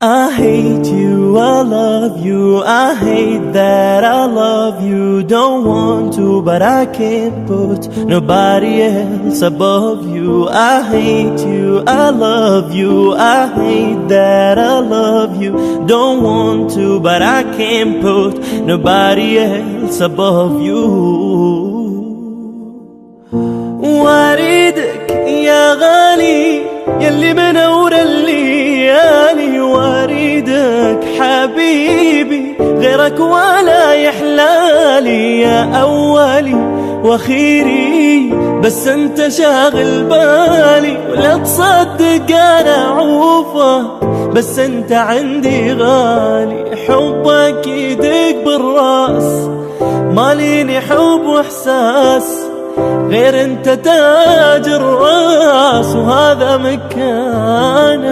I hate you, I love you, I hate that I love you. Don't want to, but I can't put nobody else above you. I hate you, I love you, I hate that I love you. Don't want to, but I can't put nobody else above you. واريدك يا غالي يلي منور الليالي، واريدك حبيبي غيرك ولا يحلالي. يا أولي وأخيري بس أنت شاغل بالي، ولا تصدق أنا عوفة بس أنت عندي غالي. حبك يدق بالراس ماليني حب وإحساس، غير انت تاج الراس وهذا مكانك.